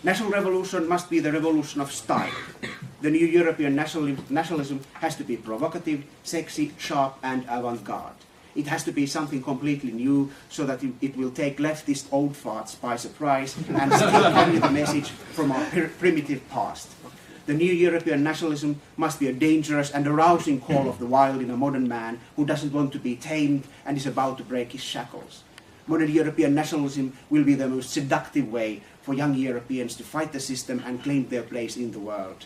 National revolution must be the revolution of style. The new European nationalism has to be provocative, sexy, sharp, and avant-garde. It has to be something completely new so that it will take leftist old farts by surprise and still carry the message from our primitive past. The new European nationalism must be a dangerous and arousing call of the wild in a modern man who doesn't want to be tamed and is about to break his shackles. Modern European nationalism will be the most seductive way for young Europeans to fight the system and claim their place in the world.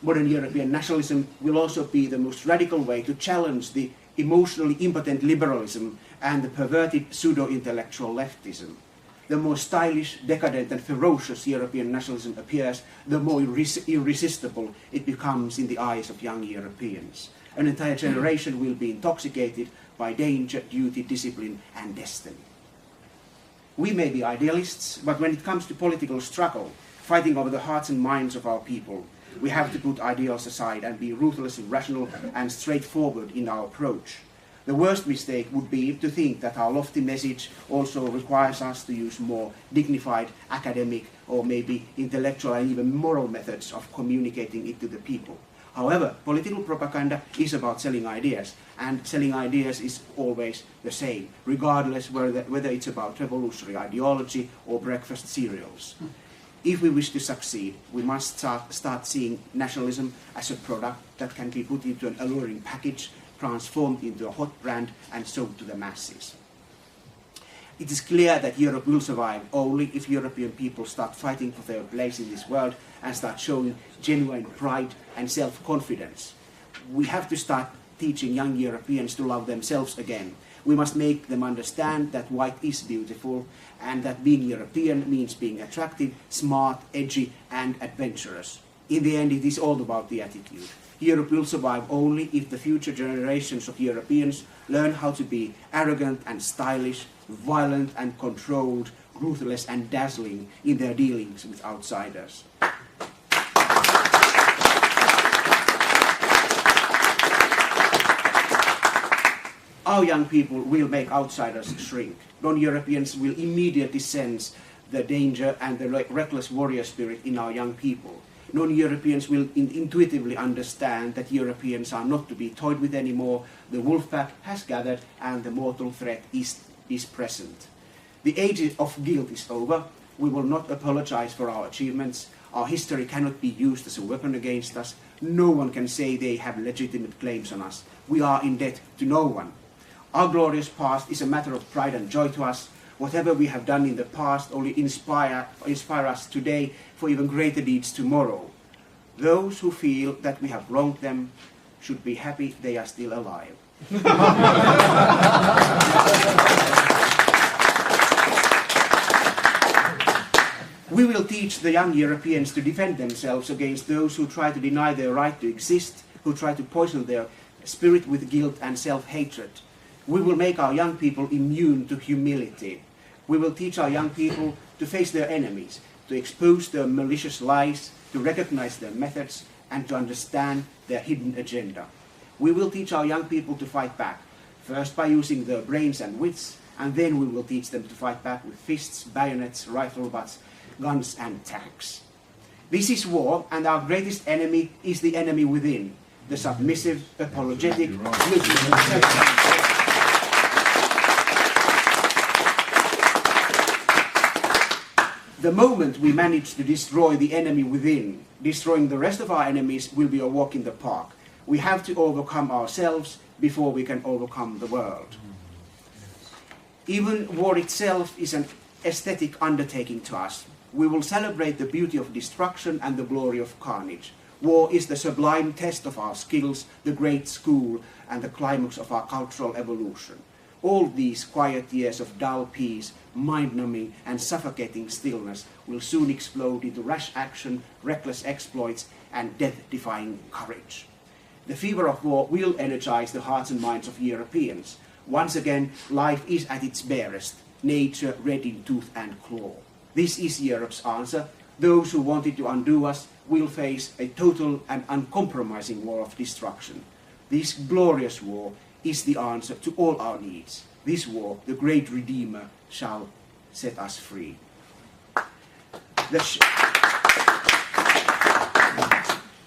Modern European nationalism will also be the most radical way to challenge the emotionally impotent liberalism and the perverted pseudo-intellectual leftism. The more stylish, decadent and ferocious European nationalism appears, the more irresistible it becomes in the eyes of young Europeans. An entire generation will be intoxicated by danger, duty, discipline and destiny. We may be idealists, but when it comes to political struggle, fighting over the hearts and minds of our people, we have to put ideals aside and be ruthlessly rational and straightforward in our approach. The worst mistake would be to think that our lofty message also requires us to use more dignified, academic, or maybe intellectual and even moral methods of communicating it to the people. However, political propaganda is about selling ideas, and selling ideas is always the same, regardless whether it's about revolutionary ideology or breakfast cereals. If we wish to succeed, we must start seeing nationalism as a product that can be put into an alluring package, transformed into a hot brand and sold to the masses. It is clear that Europe will survive only if European people start fighting for their place in this world and start showing genuine pride and self-confidence. We have to start teaching young Europeans to love themselves again. We must make them understand that white is beautiful and that being European means being attractive, smart, edgy and adventurous. In the end, it is all about the attitude. Europe will survive only if the future generations of Europeans learn how to be arrogant and stylish, violent and controlled, ruthless and dazzling in their dealings with outsiders. Our young people will make outsiders shrink. Non-Europeans will immediately sense the danger and the reckless warrior spirit in our young people. Non-Europeans will intuitively understand that Europeans are not to be toyed with anymore. The wolf pack has gathered and the mortal threat is present. The age of guilt is over. We will not apologize for our achievements. Our history cannot be used as a weapon against us. No one can say they have legitimate claims on us. We are in debt to no one. Our glorious past is a matter of pride and joy to us. Whatever we have done in the past only inspire us today for even greater deeds tomorrow. Those who feel that we have wronged them should be happy they are still alive. We will teach the young Europeans to defend themselves against those who try to deny their right to exist, who try to poison their spirit with guilt and self-hatred. We will make our young people immune to humility. We will teach our young people to face their enemies, to expose their malicious lies, to recognize their methods, and to understand their hidden agenda. We will teach our young people to fight back, first by using their brains and wits, and then we will teach them to fight back with fists, bayonets, rifle butts, guns, and tanks. This is war, and our greatest enemy is the enemy within, the submissive, apologetic, Muslim acceptance. The moment we manage to destroy the enemy within, destroying the rest of our enemies will be a walk in the park. We have to overcome ourselves before we can overcome the world. Even war itself is an aesthetic undertaking to us. We will celebrate the beauty of destruction and the glory of carnage. War is the sublime test of our skills, the great school, and the climax of our cultural evolution. All these quiet years of dull peace, mind-numbing and suffocating stillness will soon explode into rash action, reckless exploits, and death-defying courage. The fever of war will energize the hearts and minds of Europeans. Once again, life is at its barest, nature red in tooth and claw. This is Europe's answer. Those who wanted to undo us will face a total and uncompromising war of destruction. This glorious war is the answer to all our needs. This war, the great Redeemer, shall set us free.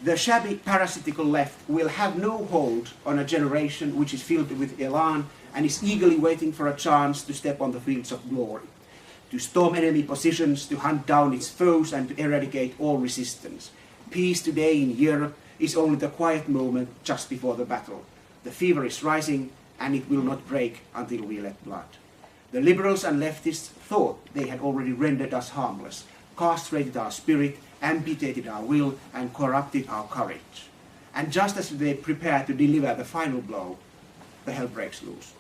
The shabby, parasitical left will have no hold on a generation which is filled with elan and is eagerly waiting for a chance to step on the fields of glory, to storm enemy positions, to hunt down its foes and to eradicate all resistance. Peace today in Europe is only the quiet moment just before the battle. The fever is rising and it will not break until we let blood. The liberals and leftists thought they had already rendered us harmless, castrated our spirit, amputated our will and corrupted our courage. And just as they prepare to deliver the final blow, the hell breaks loose.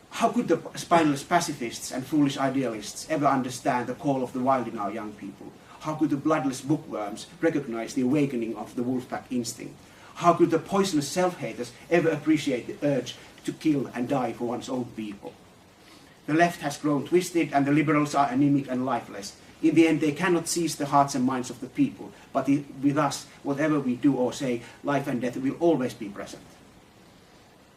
How could the spineless pacifists and foolish idealists ever understand the call of the wild in our young people? How could the bloodless bookworms recognize the awakening of the wolfpack instinct? How could the poisonous self-haters ever appreciate the urge to kill and die for one's own people? The left has grown twisted and the liberals are anemic and lifeless. In the end, they cannot seize the hearts and minds of the people, but with us, whatever we do or say, life and death will always be present.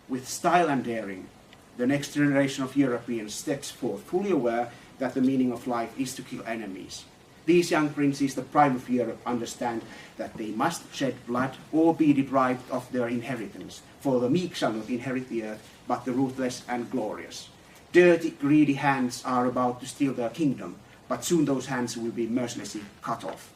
With style and daring, the next generation of Europeans steps forth, fully aware that the meaning of life is to kill enemies. These young princes, the prime of Europe, understand that they must shed blood or be deprived of their inheritance, for the meek shall not inherit the earth, but the ruthless and glorious. Dirty, greedy hands are about to steal their kingdom, but soon those hands will be mercilessly cut off.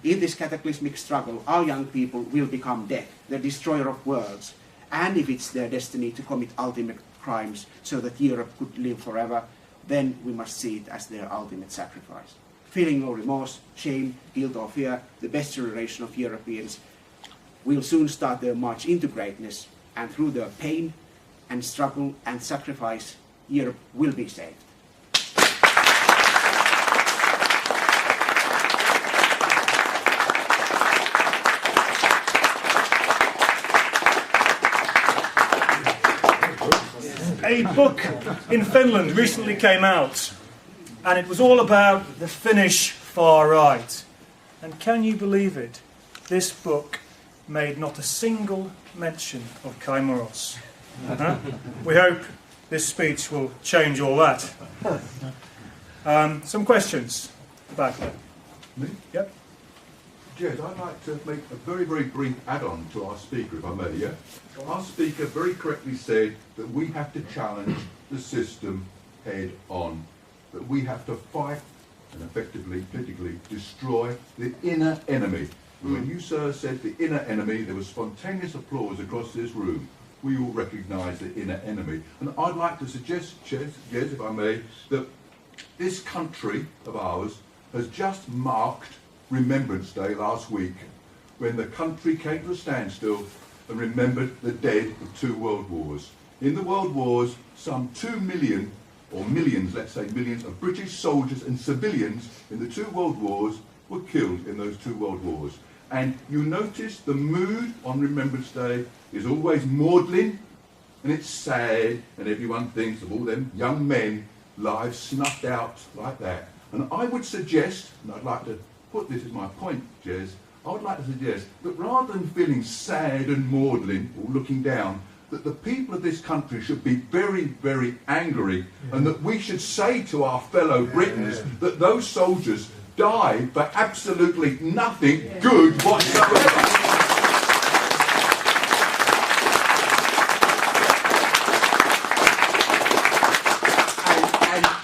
In this cataclysmic struggle, our young people will become death, the destroyer of worlds, and if it's their destiny to commit ultimate crimes so that Europe could live forever, then we must see it as their ultimate sacrifice. Feeling no remorse, shame, guilt or fear, the best generation of Europeans will soon start their march into greatness, and through their pain and struggle and sacrifice, Europe will be saved. A book in Finland recently came out, and it was all about the Finnish far right. And can you believe it? This book made not a single mention of Kai Murros. We hope this speech will change all that. Some questions back there. Me? Yep. Jed, I'd like to make a very, very brief add-on to our speaker, if I may, yeah? Our speaker very correctly said that we have to challenge the system head on, that we have to fight and effectively, politically, destroy the inner enemy. When you, sir, said the inner enemy, there was spontaneous applause across this room. We all recognise the inner enemy. And I'd like to suggest, Jed, if I may, that this country of ours has just marked Remembrance Day last week, when the country came to a standstill and remembered the dead of 2 world wars. In the world wars, some 2 million, or millions, let's say millions, of British soldiers and civilians in the 2 world wars were killed in those 2 world wars. And you notice the mood on Remembrance Day is always maudlin, and it's sad, and everyone thinks of all them young men, lives snuffed out like that. And I would suggest, and I'd like to put this as my point, Jez, I would like to suggest that rather than feeling sad and maudlin or looking down, that the people of this country should be very, very angry, and that we should say to our fellow Britons that those soldiers died for absolutely nothing good whatsoever.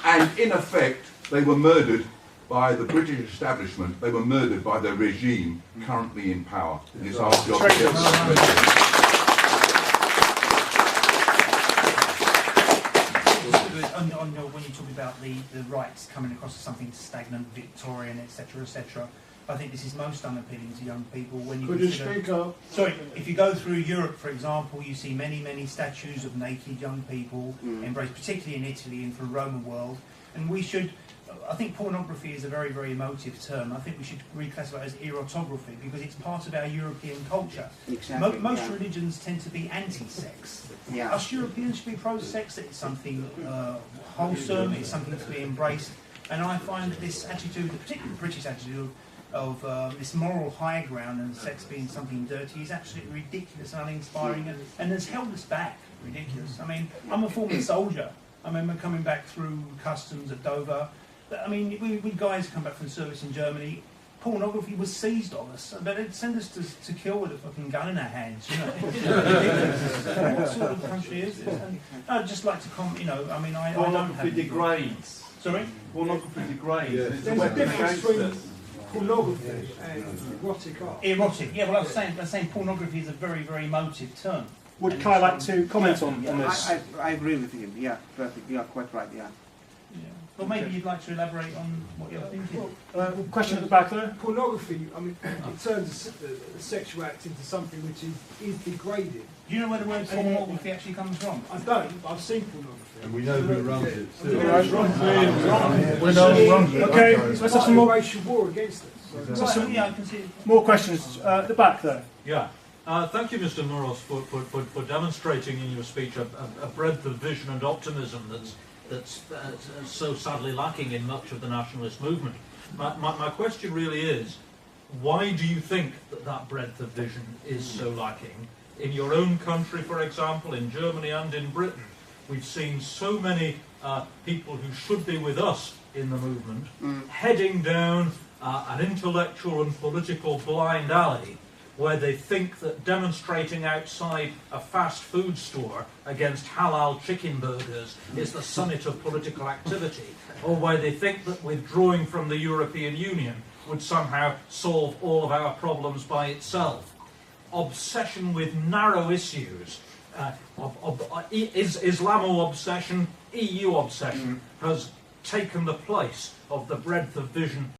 And in effect, they were murdered by the British establishment. They were murdered by the regime currently in power. And it's our job to get when you talk about the rights coming across as something stagnant, Victorian, etc., etc., I think this is most unappealing to young people. When you Could you speak up? Sorry, if you go through Europe, for example, you see many, many statues of naked young people embraced, particularly in Italy and for the Roman world. And we should, I think pornography is a very, very emotive term. I think we should reclassify it as erotography because it's part of our European culture. Exactly, Most religions tend to be anti-sex. Yeah. Us Europeans should be pro-sex. It's something wholesome, it's something to be embraced. And I find that this attitude, particularly the British attitude of this moral high ground and sex being something dirty is absolutely ridiculous and uninspiring and has held us back. Ridiculous. I mean, I'm a former soldier. I remember coming back through customs at Dover. I mean, we guys come back from service in Germany, pornography was seized on us, but they'd send us to kill with a fucking gun in our hands, you know. What sort of country is this? And I'd just like to comment, you know, I mean, I don't have... Pornography degrades. Sorry? Pornography degrades. Yeah. It's a There's a weapon difference against between us. pornography and erotic art. Erotic, yeah, well, I was saying pornography is a very, very emotive term. Would Kai like to comment on Yeah, this? I agree with him. Yeah, perfect. You are quite right. Yeah. Yeah. Well, maybe you'd like to elaborate on what you're thinking. Question at the back there. Pornography, I mean, it turns the sexual act into something which is degrading. Do you know where the word pornography actually comes from? I don't, but I've seen pornography. And we know who runs it. Okay, let's have some more, racial war against us. So Right, yeah, I can see it. more questions. At the back there. Yeah. Thank you, Mr. Murros, for demonstrating in your speech a breadth of vision and optimism that's so sadly lacking in much of the nationalist movement. My question really is, why do you think that breadth of vision is so lacking? In your own country, for example, in Germany and in Britain, we've seen so many people who should be with us in the movement heading down an intellectual and political blind alley where they think that demonstrating outside a fast food store against halal chicken burgers is the summit of political activity, or where they think that withdrawing from the European Union would somehow solve all of our problems by itself. Obsession with narrow issues, Islamo obsession, EU obsession, has taken the place of the breadth of vision